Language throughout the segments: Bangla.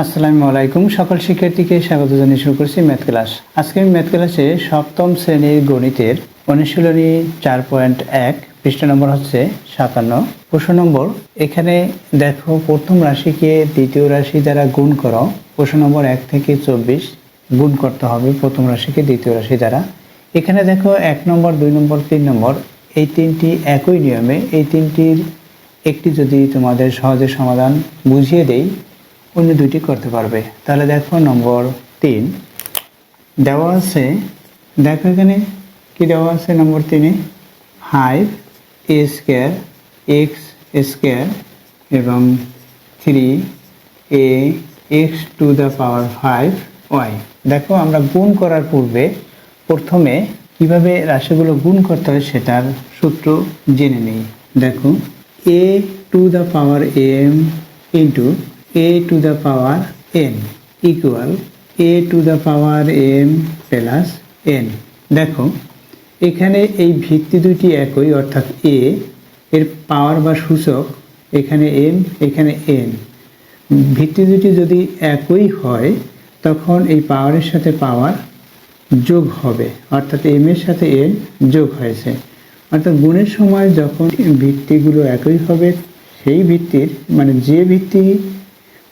আসসালামু আলাইকুম সকল শিক্ষার্থীকে স্বাগত জানিয়ে শুরু করছি ম্যাথ ক্লাস। আজকে আমি ম্যাথ ক্লাসে সপ্তম শ্রেণীর গণিতের অনুশীলনী 4.1 পৃষ্ঠা নম্বর হচ্ছে 57। প্রশ্ন নম্বর, এখানে দেখো প্রথম রাশিকে দ্বিতীয় রাশি দ্বারা গুণ করো। প্রশ্ন নম্বর 1 থেকে 24 গুণ করতে হবে প্রথম রাশিকে দ্বিতীয় রাশি দ্বারা। এখানে দেখো 1 নম্বর 2 নম্বর 3 নম্বর এই তিনটি একই নিয়মে, এই তিনটির একটি যদি তোমাদের সহজে সমাধান বুঝিয়ে দেই অন্য দুইটি করতে পারবে। তাহলে দেখো নম্বর 3 দেওয়া আছে, দেখো এখানে কি দেওয়া আছে নম্বর 3-এ 5a স্কয়ার x স্কয়ার এবং 3a x two the power 5y। দেখো আমরা গুণ করার পূর্বে প্রথমে কিভাবে রাশিগুলো গুণ করতে হয় সেটার সূত্র জেনে নেই। দেখো a two the power m into a to the power n equal a to the power m plus n। দেখো এখানে এই ভিত্তি দুইটি একই, অর্থাৎ a এর পাওয়ার বা সূচক এখানে m এখানে n। ভিত্তি দুটি যদি একই হয় তখন এই পাওয়ারের সাথে পাওয়ার যোগ হবে, অর্থাৎ m এর সাথে n যোগ হয়েছে। অর্থাৎ গুণের সময় যখন ভিত্তিগুলো একই হবে সেই ভিত্তির মানে যে ভিত্তি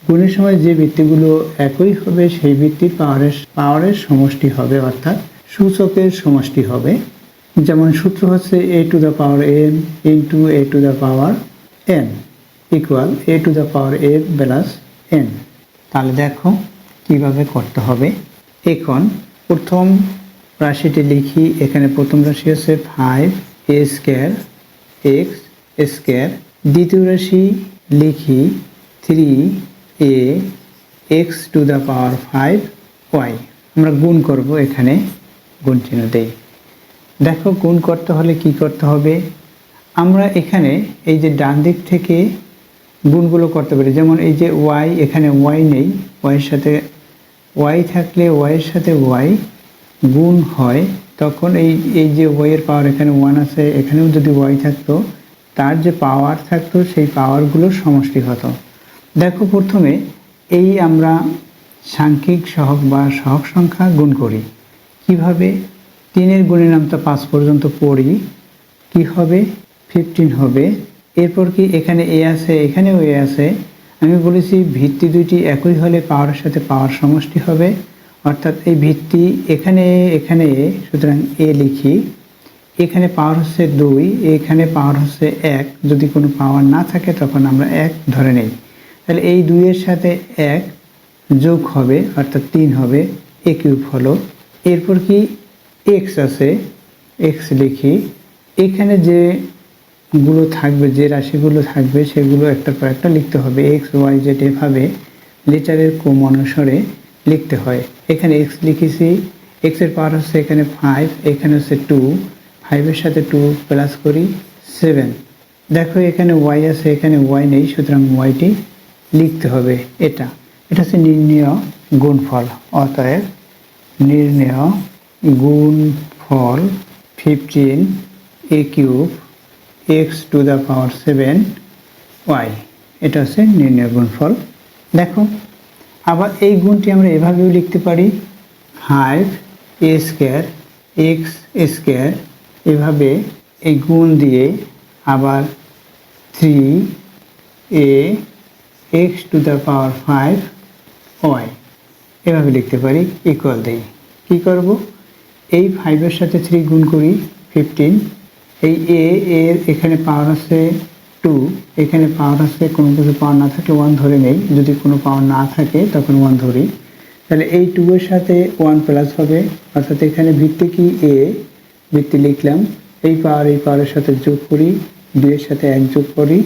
গুণের সময় যে ভিত্তিগুলো একই হবে সেই ভিত্তির পাওয়ারের সমষ্টি হবে, অর্থাৎ সূচকের সমষ্টি হবে। যেমন সূত্র হচ্ছে a two the power m into a two the power n equal a two the power m plus n। তাহলে দেখো কিভাবে করতে হবে। এখন প্রথম রাশিটি লিখি। এখানে প্রথম রাশি হচ্ছে 5a স্কয়ার x স্কয়ার। দ্বিতীয় রাশি লিখি 3a x two the power 5y। আমরা গুণ করব, এখানে গুণ চিহ্ন দেই। দেখো গুণ করতে হলে কি করতে হবে, আমরা এখানে এই যে ডান দিক থেকে গুণগুলো করতে পারি। যেমন এই যে y, এখানে y নেই, y এর সাথে y থাকলে y এর সাথে y গুণ হয়, তখন এই যে y এর পাওয়ার এখানে 1 আছে, এখানেও যদি y থাকতো তার যে পাওয়ার থাকতো সেই পাওয়ারগুলোর সমষ্টি হতো। দেখো প্রথমে এই আমরা সাংখ্যিক সহগ বা সহগ সংখ্যা গুণ করি। কিভাবে? 3-এর গুণের নামটা 5 পর্যন্ত পড়ি, কি হবে 15 হবে। এরপর কি এখানে a আছে, এখানেও a আছে। আমি বলেছি ভিত্তি দুইটি একই হলে পাওয়ারের সাথে পাওয়ার সমষ্টি হবে, অর্থাৎ এই ভিত্তি এখানে এখানে a, সুতরাং a লিখি। এখানে পাওয়ার হচ্ছে 2, এখানে পাওয়ার হচ্ছে 1। যদি কোনো পাওয়ার না থাকে তখন আমরা 1 ধরে নেই। তাহলে এই 2 এর সাথে 1 যোগ হবে, অর্থাৎ 3 হবে, a কিউব হলো। এরপর কি x আছে, x লিখি। এখানে যেগুলো থাকবে, যে রাশিগুলো থাকবে সেগুলো একটার পর একটা লিখতে হবে। x y z এভাবে লিটারের ক্রম অনুসারে লিখতে হয়। এখানে x লিখেছি, x এর পাওয়ার হচ্ছে এখানে 5, এখানে হচ্ছে 2, 5 এর সাথে 2 প্লাস করি 7। দেখো এখানে y আছে, এখানে y নেই, সুতরাং yটি লিখতে হবে। এটা হচ্ছে নির্ণেয় গুণফল। অতএব নির্ণেয় গুণফল 15a cube x two the power 7y। এটা হচ্ছে নির্ণেয় গুণফল। দেখো আবার এই গুণটি আমরা এভাবেও লিখতে পারি, 5a স্কয়ার x স্কয়ার। এভাবে এই গুণ দিয়ে আবার 3a x two the power 5y এভাবে লিখতে পারি, ইকুয়াল দেই। কী করব, এই 5 এর সাথে 3 গুণ করি 15। এই a এর এখানে পাওয়ার আছে 2, এখানে পাওয়ার আছে, কোনো কিছু পাওয়ার না থাকলে 1 ধরে নেই, যদি কোনো পাওয়ার না থাকে তখন 1 ধরি। তাহলে এই 2 এর সাথে 1 প্লাস হবে, অর্থাৎ এখানে ভিত্তি কি a, ভিত্তি লিখলাম। এই পাওয়ারের সাথে যোগ করি, 2 এর সাথে 1 যোগ করি,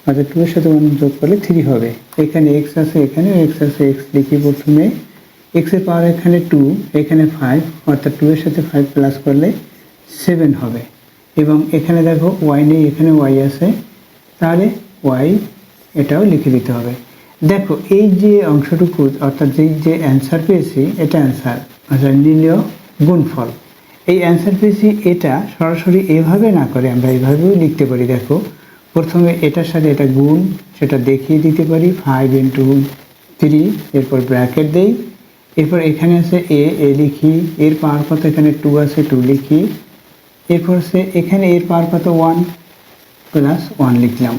অর্থাৎ 2 এর সাথে 1 যোগ করলে 3 হবে। এখানে x আছে, এখানে x আছে, x লিখি প্রথমে। x এর পাওয়ার এখানে 2, এখানে 5, অর্থাৎ 2 এর সাথে 5 প্লাস করলে 7 হবে। এবং এখানে দেখো y নেই, এখানে y আছে, তাহলে y এটাও লিখে দিতে হবে। দেখো এই যে অংশটুকু, অর্থাৎ যে অ্যান্সার পেয়েছি এটা অ্যান্সার, অর্থাৎ নির্ণেয় গুণফল। এই অ্যান্সার পেয়েছি, এটা সরাসরি এভাবে না করে আমরা এভাবেও লিখতে পারি। দেখো প্রথমে এটার সাথে এটা গুণ, সেটা দেখিয়ে দিতে পারি। 5 ইন্টু 3, এরপর ব্র্যাকেট দেই, এরপর এখানে আছে এ লিখি, এর পাওয়ার কত, এখানে 2 আছে 2 লিখি, এরপর আছে এখানে এর পাওয়ার কত 1 প্লাস 1 লিখলাম।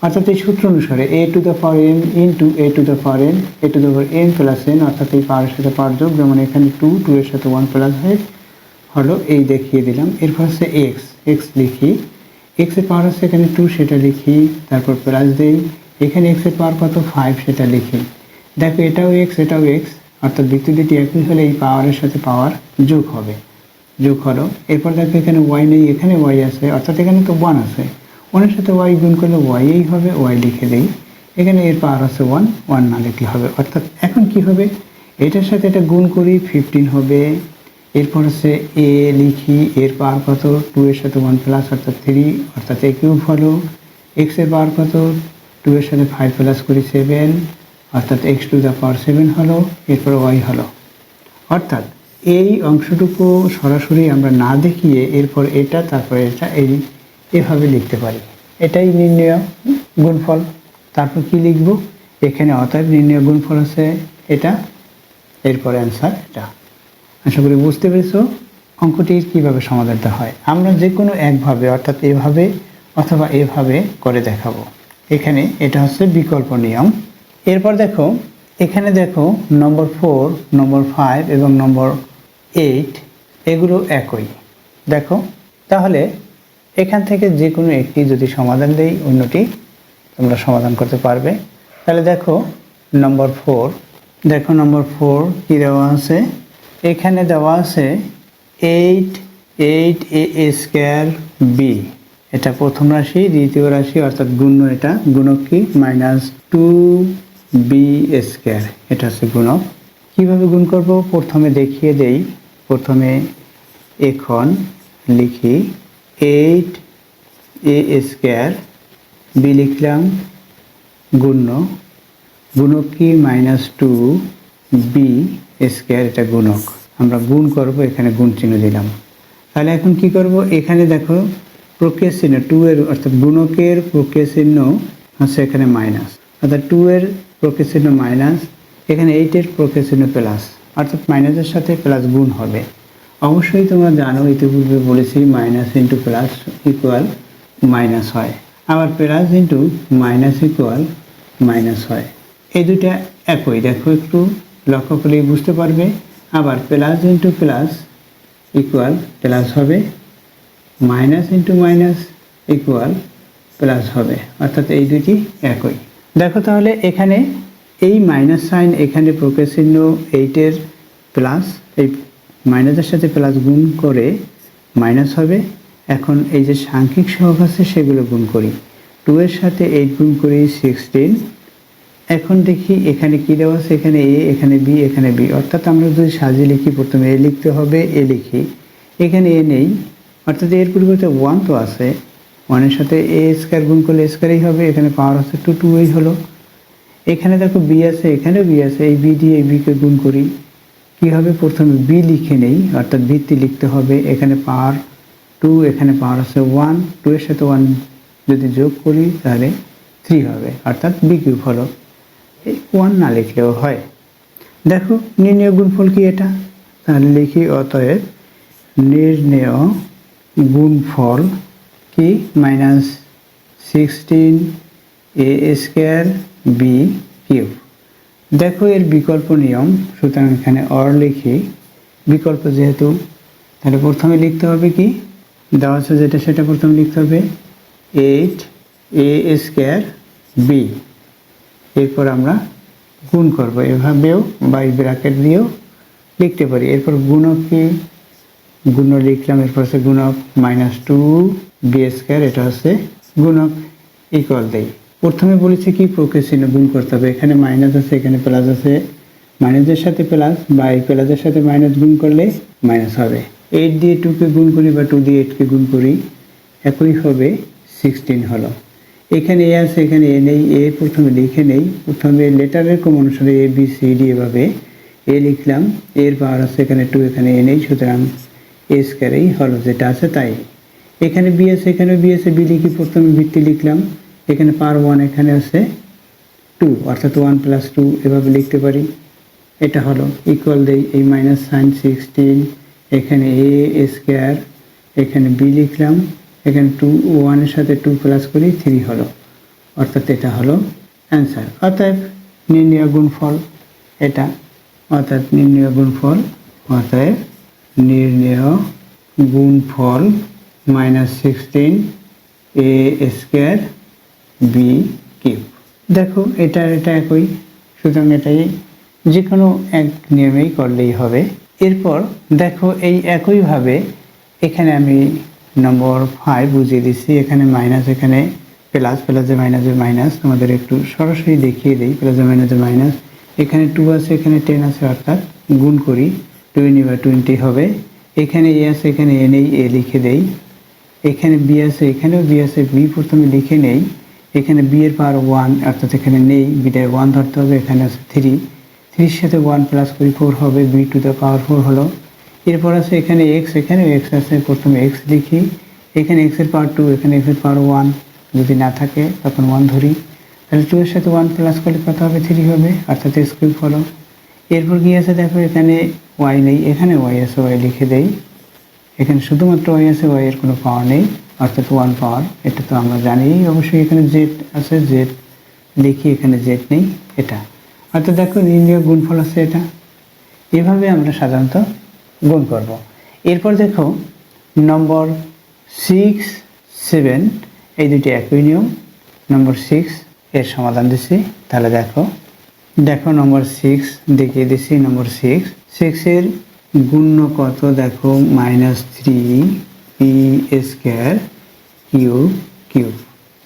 অর্থাৎ এই সূত্র অনুসারে a two the power m into a two the power n a two the power m plus n, অর্থাৎ এই পাওয়ারের সাথে পাওয়ার যোগ, যেমন এখানে 2 এর সাথে 1 প্লাস হলো এই দেখিয়ে দিলাম। এরপর হচ্ছে x লিখি, x এর পাওয়ার আছে এখানে 2 সেটা লিখি, তারপর প্লাস দেই, এখানে x এর পাওয়ার কত 5 সেটা লিখি। দেখো এটাও x এটাও x, অর্থাৎ বৃত্ত দুটি একই হলে এই পাওয়ারের সাথে পাওয়ার যোগ হবে, যোগ হলো। এরপর দেখো এখানে y নেই, এখানে y আছে, অর্থাৎ এখানে তো 1 আছে, 1 এর সাথে y গুণ করলে y এই হবে, y লিখে দেই। এখানে এর পাওয়ার আছে 1 না লিখলে হবে। অর্থাৎ এখন কি হবে, এটার সাথে এটা গুণ করি 15 হবে। এরপর হচ্ছে a লিখি, এর পাওয়ার কত 2 এর সাথে 1 প্লাস অর্থাৎ 3, অর্থাৎ a কিউব হলো। x এর পাওয়ার কত 2 এর সাথে 5 প্লাস করি 7, অর্থাৎ x টু দ্য পাওয়ার 7 হলো। এরপর y হলো। অর্থাৎ এই অংশটুকু সরাসরি আমরা না দেখিয়ে এরপর এটা তারপর এটা এভাবে লিখতে পারি। এটাই নির্ণয় গুণফল। তারপর কি লিখব, এখানে অতএব নির্ণয় গুণফল আছে এটা, এরপর অ্যান্সার এটা। আশা করি বুঝতে পেরেছো অঙ্কটির কীভাবে সমাধানটা হয়। আমরা যে কোনো একভাবে অর্থাৎ এভাবে অথবা এভাবে করে দেখাবো। এখানে এটা হচ্ছে বিকল্প নিয়ম। এরপর দেখো এখানে দেখো নম্বর 4, নম্বর 5 এবং নম্বর 8 এগুলো একই। দেখো তাহলে এখান থেকে যে কোনো একটি যদি সমাধান দেই অন্যটি তোমরা সমাধান করতে পারবে। তাহলে দেখো নম্বর 4, দেখো নম্বর 4 কি দেওয়া আছে, এখানে দেওয়া আছে 8a স্কোয়ার বি, এটা প্রথম রাশি, দ্বিতীয় রাশি অর্থাৎ গুণ্য, এটা গুণক কি -2b স্কোয়ার, এটা হচ্ছে গুণক। কিভাবে গুণ করব প্রথমে দেখিয়ে দেই। প্রথমে এখন লিখি 8a স্কোয়ার বি লিখলাম, গুণ্য, গুণক কি -2b স্কোয়ার, এটা গুণক। আমরা গুণ করব, এখানে গুণ চিহ্ন দিলাম। তাহলে এখন কি করব, এখানে দেখো প্রক্রিয়া চিহ্ন 2 এর অর্থাৎ গুণকের প্রক্রিয়া চিহ্ন হচ্ছে এখানে মাইনাস, অর্থাৎ 2 এর প্রক্রিয়া চিহ্ন মাইনাস, এখানে 8 এর প্রক্রিয়া চিহ্ন প্লাস, অর্থাৎ মাইনাসের সাথে প্লাস গুণ হবে। অবশ্যই তোমরা জানো, ইতিপূর্বে বলেছি minus into plus equal minus হয়, আবার plus into minus equal minus হয়। এই দুটা একই, দেখো একটু লক্ষ্য করলেই বুঝতে পারবে। আবার plus into plus equal plus হবে, minus into minus equal plus হবে, অর্থাৎ এই দুটি একই। দেখো তাহলে এখানে এই মাইনাস সাইন, এখানে প্রক্রিয়া চিহ্ন 8 এর প্লাস, এই মাইনাসের সাথে প্লাস গুণ করে মাইনাস হবে। এখন এই যে সাংখ্যিক সহগ আছে সেগুলো গুণ করি, 2 এর সাথে 8 গুণ করি 16। এখন দেখি এখানে কি দেওয়া আছে, এখানে a, এখানে b, এখানে b, অর্থাৎ আমরা যদি সাজিয়ে লিখি প্রথমে a লিখতে হবে, a লিখি, এখানে a নেই, অর্থাৎ এর পরিবর্তে 1 তো আছে, 1 এর সাথে a স্কয়ার গুণ করলে স্কয়ারই হবে, এখানে পাওয়ার আছে 2 এই হলো। এখানে দেখো b আছে, এখানেও b আছে, এই b দিয়ে এই b কে গুণ করি, কি হবে, প্রথমে b লিখে নেই, অর্থাৎ ভিত্তি লিখতে হবে, এখানে পাওয়ার 2, এখানে পাওয়ার আছে 1, 2 এর সাথে 1 যদি যোগ করি তাহলে 3 হবে, অর্থাৎ b কিউব হলো। এই 1 না লিখলেও হয়। দেখো নির্ণয় গুণফল কি এটা, তাহলে লিখি অতএব নির্ণয় গুণফল কি -16a স্কয়ার বি কিউব। দেখো এর বিকল্প নিয়ম, সুতরাং এখানে অর লিখি, বিকল্প যেহেতু, তাহলে প্রথমে লিখতে হবে কি দেওয়া আছে যেটা সেটা প্রথমে লিখতে হবে 8a স্কয়ার বি, এরপর আমরা গুণ করব, এভাবেও বা ব্র্যাকেট দিয়েও লিখতে পারি। এরপর গুণক কি, গুণ লিখলাম, এরপর হচ্ছে গুণক -2b স্কয়ার, এটা হচ্ছে গুণক, ইকুয়াল দেই। প্রথমে বলেছি কি প্রক্রিয়া চিহ্ন গুণ করতে হবে, এখানে মাইনাস আছে, এখানে প্লাস আছে, মাইনাসের সাথে প্লাস বা এই প্লাসের সাথে মাইনাস গুণ করলে মাইনাস হবে। 8 দিয়ে 2 কে গুণ করি বা 2 দিয়ে 8 কে গুণ করি, একই হবে, 16 হলো। এখানে এ আছে, এখানে এ নেই, এ প্রথমে লিখে নেই, প্রথমে লেটারের ক্রম অনুসারে এ বি সি ডি এভাবে এ লিখলাম, এর পাওয়ার আছে এখানে 2, এখানে এ নেই, সুতরাং এ স্কয়ারই হলো, যেটা আছে তাই। এখানে বি আছে, এখানে বি আছে, বি লিখি, প্রথমে ভিত্তি লিখলাম, এখানে পাওয়ার 1, এখানে আছে 2 অর্থাৎ 1 প্লাস 2 এভাবে লিখতে পারি। এটা হলো ইকুয়াল দেই এই মাইনাস সাইন 16, এখানে এ স্কোয়ার, এখানে বি লিখলাম, এখানে 2 1 এর সাথে 2 প্লাস করি 3 হলো, অর্থাৎ এটা হলো অ্যান্সার। অতএব নির্ণয় গুণফল এটা, অর্থাৎ নির্ণয় গুণফল, অতএব নির্ণয় গুণফল -16 এ স্কোয়ার বি কিউব। দেখো এটা একই, সুতরাং এটাই যে কোনো এক নিয়মেই করলেই হবে। এরপর দেখো এই একইভাবে এখানে আমি নম্বর 5 বুঝিয়ে দিচ্ছি, এখানে মাইনাস, এখানে প্লাস, প্লাসে মাইনাস, তোমাদের একটু সরাসরি দেখিয়ে দিই। প্লাসে মাইনাস, এখানে 2 আছে, এখানে 10 আছে, অর্থাৎ গুণ করি 20/20 হবে। এখানে এ আছে, এখানে এ নেই, এ লিখে দেই। এখানে বি আছে, এখানেও বি আছে, বি প্রথমে লিখে নেই। এখানে বি এর পাওয়ার 1, অর্থাৎ এখানে নেই, বিটা 1 ধরতে হবে। এখানে আছে 3, 3 সাথে 1 প্লাস করি 4 হবে, বি টু দ্য পাওয়ার 4 হলো। এরপর আছে এখানে এক্স, এখানে এক্স আছে, প্রথমে এক্স লিখি। এখানে এক্স এর পাওয়ার 2, এখানে এক্স এর পাওয়ার 1, যদি না থাকে তখন 1 ধরি। তাহলে 2 এর সাথে 1 প্লাস করলে কত হবে? 3 হবে, অর্থাৎ এক্স কিউব হলো। এরপর কি আছে দেখো, এখানে ওয়াই নেই, এখানে ওয়াই আছে, ওয়াই লিখে দেই। এখানে শুধুমাত্র ওয়াই আছে, ওয়াই এর কোনো পাওয়ার নেই, অর্থাৎ 1 পাওয়ার, এটা তো আমরা জানি। অবশ্যই এখানে জেড আছে, জেড লিখি, এখানে জেড নেই, এটা। অর্থাৎ দেখো নির্ণয় গুণফল আছে এটা। এভাবে আমরা সাধারণত গুণ করব। এরপর দেখো নম্বর 6, 7 এই দুটি একই নিয়ম। নম্বর 6 এর সমাধান দিচ্ছি, তাহলে দেখো নম্বর 6 দেখিয়ে দিচ্ছি। নম্বর 6 এর গুণ্য কত দেখো, -3 পি স্কোয়ার কিউব,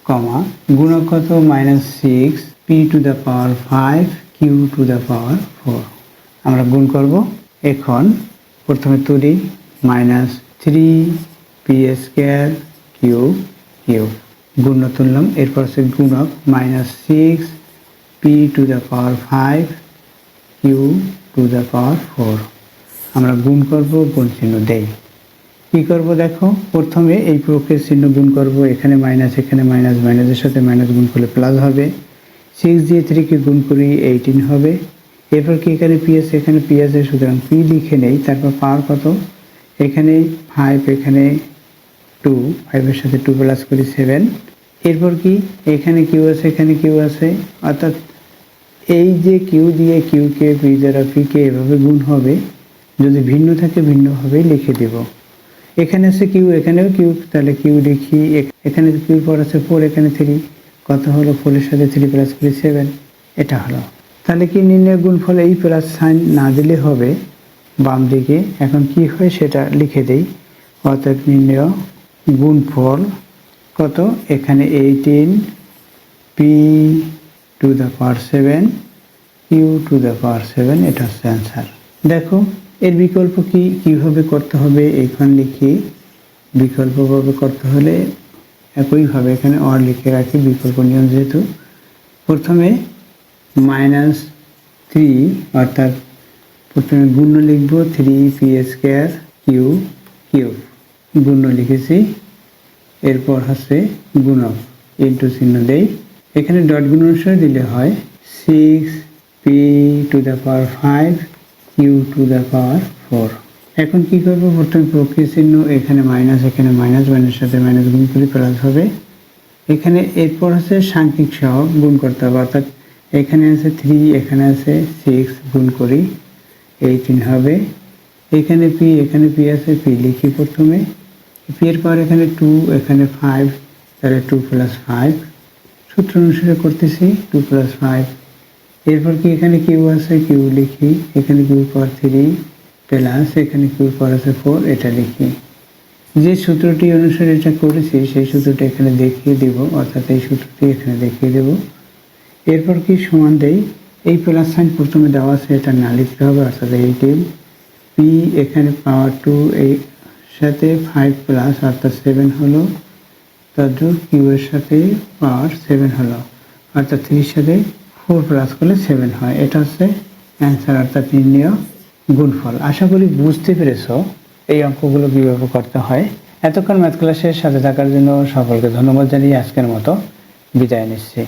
কমা গুণক কত, -6 P to the power 5 Q to the power 4। আমরা গুণ করব। এখন প্রথমে তুলি -3 পি স্কোয়ার কিউব, গুণ্য তুললাম। এরপর হচ্ছে গুণক -6 P to the power 5 Q to the power 4। আমরা গুণ করব, গুণ চিহ্ন দেই। কী করব দেখো, প্রথমে এই প্রকের চিহ্ন গুণ করব। এখানে মাইনাস, এখানে মাইনাস, মাইনাসের সাথে মাইনাস গুণ করলে প্লাস হবে। 6 দিয়ে 3কে গুণ করি 18 হবে। এরপর কি এখানে পি আছে, এখানে পি আছে, সুতরাং পি লিখে নেই। তারপর পাওয়ার কত, এখানে 5, এখানে 2, 5-এর সাথে 2 প্লাস করি 7। এরপর কি এখানে কিউ আছে, এখানে কিউ আছে, অর্থাৎ এই যে কিউ দিয়ে কিউকে, পি দ্বারা পিকে এভাবে গুণ হবে। যদি ভিন্ন থাকে ভিন্নভাবেই লিখে দেব। এখানে আছে কিউ, এখানেও কিউ, তাহলে কিউ লিখি। এখানে কিউ পর আছে 4, এখানে 3, কত হলো 4 এর সাথে 3 প্লাস করি 7, এটা হলো। তাহলে কি নির্ণয় গুণফল, এই প্লাস সাইন না দিলে হবে বাম দিকে। এখন কি হয় সেটা লিখে দেই। অর্থাৎ নির্ণয় গুণফল কত, এখানে 18 P to the power 7 Q to the power 7, এটা হচ্ছে অ্যান্সার। দেখো এর বিকল্প কিভাবে করতে হবে, এইখান লিখি। বিকল্পভাবে করতে হলে একইভাবে এখানে অর লিখে রাখি, বিকল্প নিয়ম যেহেতু। প্রথমে -3, অর্থাৎ প্রথমে গুণ্য লিখব 3 পি স্কোয়ার কিউব, গুণ্য লিখেছি। এরপর হচ্ছে গুণক, ইন্টু চিহ্ন দেই। এখানে ডট গুণ অনুসারে দিলে হয় 6 P to the power 5 Q to the power 4। এখন কি করব, প্রথমে প্রক্রিয়া চিহ্ন, এখানে মাইনাস, এখানে মাইনাস, মাইনাসের সাথে মাইনাস গুণ করি প্লাস হবে। এখানে এরপর হচ্ছে সাংখ্যিক সহগ গুণ করতে হবে, অর্থাৎ এখানে আছে 3, এখানে আছে 6, গুণ করি 18 হবে। এখানে পি আছে, পি লিখি প্রথমে। পি এর পর এখানে 2, এখানে 5, তাহলে 2 + 5, সূত্র অনুসারে করতেছি 2 + 5। এরপর কি এখানে কিউ আছে, কিউ লিখি। এখানে কিউ পর 3 প্লাস, এখানে কিউ পর আছে 4, এটা লিখি। যে সূত্রটি অনুসারে এটা করেছি সেই সূত্রটি এখানে দেখিয়ে দেব, অর্থাৎ এই সূত্রটি এখানে দেখিয়ে দেব। এরপর কি সমান দেই, এই প্লাস সাইন প্রথমে দেওয়া আছে, এটা না লিখতে হবে, অর্থাৎ 18 পি, এখানে পাওয়ার 2, এই সাথে 5 প্লাস, অর্থাৎ 7 হলো। তারপর কিউ এর সাথে পাওয়ার 7 হলো, অর্থাৎ 3 এর সাথে 4 প্লাস করলে 7 হয়। এটা হচ্ছে অ্যান্সার, অর্থাৎ নির্ণয় গুণফল। আশা করি বুঝতে পেরেছো এই অঙ্কগুলো কীভাবে করতে হয়। এতক্ষণ ম্যাথ ক্লাসের সাথে থাকার জন্য সকলকে ধন্যবাদ জানিয়ে আজকের মতো বিদায় নিচ্ছি।